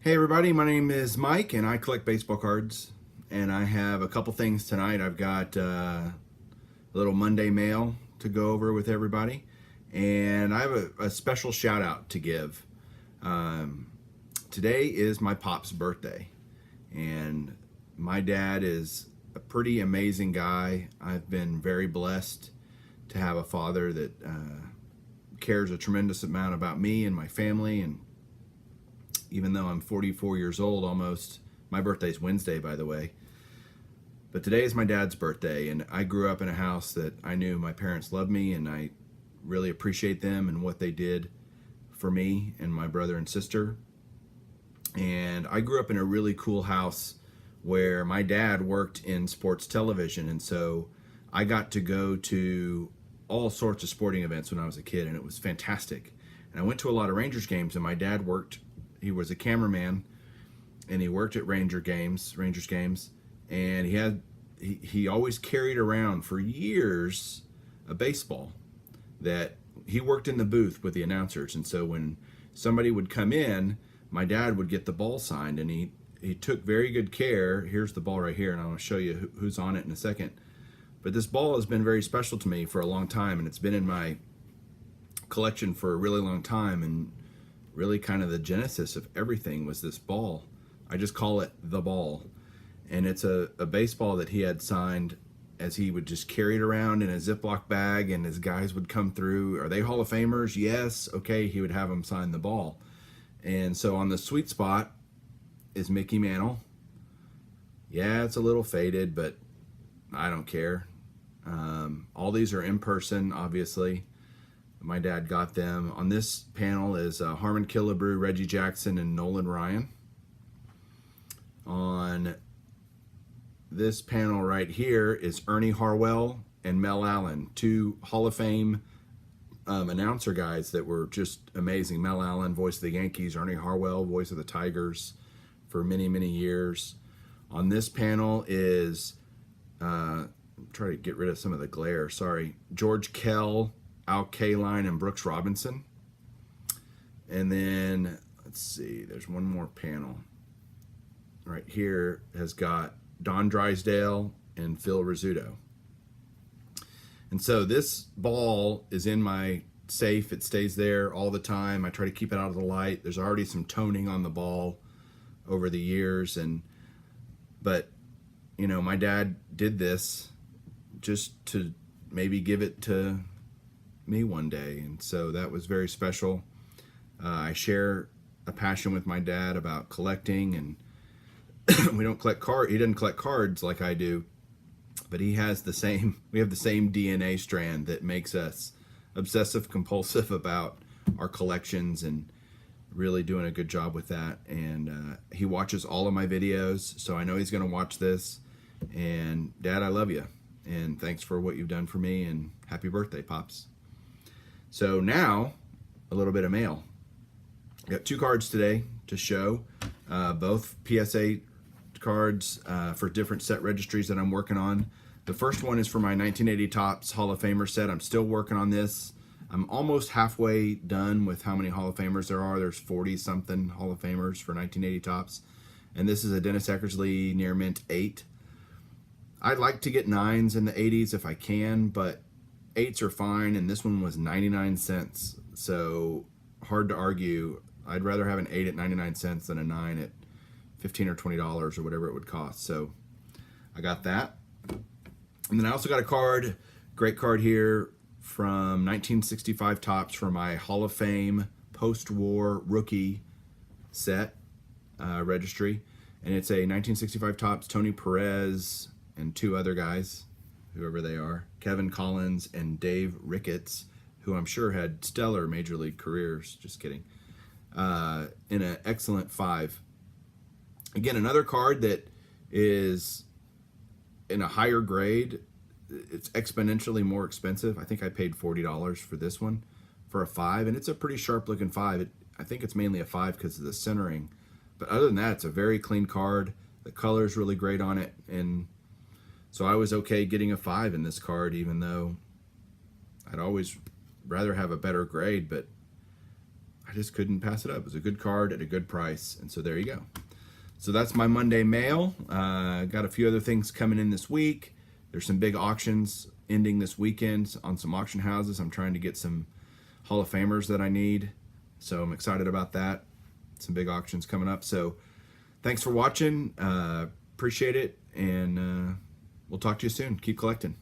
Hey everybody, my name is Mike and I collect baseball cards, and I have a couple things tonight. I've got a little Monday mail to go over with everybody, and I have a special shout out to give. Um, Today is my pop's birthday, and my dad is a pretty amazing guy. I've been very blessed to have a father that cares a tremendous amount about me and my family. And even though I'm 44 years old almost, my birthday's Wednesday, by the way. But today is my dad's birthday, and I grew up in a house that I knew my parents loved me, and I really appreciate them and what they did for me and my brother and sister. And I grew up in a really cool house where my dad worked in sports television, and so I got to go to all sorts of sporting events when I was a kid, and it was fantastic. And I went to a lot of Rangers games, and my dad he was a cameraman, and he worked at Rangers games, and he always carried around for years a baseball that he worked in the booth with the announcers. And so when somebody would come in, my dad would get the ball signed, and he took very good care. Here's the ball right here, and I'm going to show you who's on it in a second. But this ball has been very special to me for a long time, and it's been in my collection for a really long time, and really kind of the genesis of everything was this ball. I just call it the ball. And it's a baseball that he had signed, as he would just carry it around in a Ziploc bag, and his guys would come through. Are they Hall of Famers? Yes. Okay, he would have them sign the ball. And so on the sweet spot is Mickey Mantle. Yeah, it's a little faded, but I don't care. All these are in person, obviously. My dad got them. On this panel is Harmon Killebrew, Reggie Jackson, and Nolan Ryan. On this panel right here is Ernie Harwell and Mel Allen, two Hall of Fame announcer guys that were just amazing. Mel Allen, voice of the Yankees; Ernie Harwell, voice of the Tigers for many, many years. On this panel is, try to get rid of some of the glare, sorry, George Kell, Al Kaline, and Brooks Robinson. And then, let's see, there's one more panel. Right here has got Don Drysdale and Phil Rizzuto. And so this ball is in my safe. It stays there all the time. I try to keep it out of the light. There's already some toning on the ball over the years, but you know, my dad did this just to maybe give it to me one day, and so that was very special. I share a passion with my dad about collecting, and we don't collect he doesn't collect cards like I do, but we have the same DNA strand that makes us obsessive compulsive about our collections, and really doing a good job with that. And he watches all of my videos, so I know he's going to watch this. And Dad, I love you, and thanks for what you've done for me, and happy birthday, Pops. So now, a little bit of mail. I got two cards today to show, both PSA cards for different set registries that I'm working on. The first one is for my 1980 Topps Hall of Famer set. I'm still working on this. I'm almost halfway done with how many Hall of Famers there are. There's 40-something Hall of Famers for 1980 Topps. And this is a Dennis Eckersley Near Mint 8. I'd like to get 9s in the 80s if I can, but 8s are fine, and this one was 99 cents. So hard to argue. I'd rather have an 8 at 99 cents than a 9 at $15 or $20 or whatever it would cost. So I got that. And then I also got a great card here from 1965 Topps for my Hall of Fame post-war rookie set registry. And it's a 1965 Topps Tony Perez and two other guys, whoever they are, Kevin Collins and Dave Ricketts, who I'm sure had stellar major league careers, just kidding, in an excellent 5. Again, another card that is in a higher grade. It's exponentially more expensive. I think I paid $40 for this one for a 5, and it's a pretty sharp looking 5. I think it's mainly a 5 because of the centering, but other than that, it's a very clean card. The color is really great on it, and so I was okay getting a 5 in this card, even though I'd always rather have a better grade. But I just couldn't pass it up. It was a good card at a good price, and so there you go. So that's my Monday mail. Got a few other things coming in this week. There's some big auctions ending this weekend on some auction houses. I'm trying to get some Hall of Famers that I need, so I'm excited about that. Some big auctions coming up. So thanks for watching. Appreciate it, and we'll talk to you soon. Keep collecting.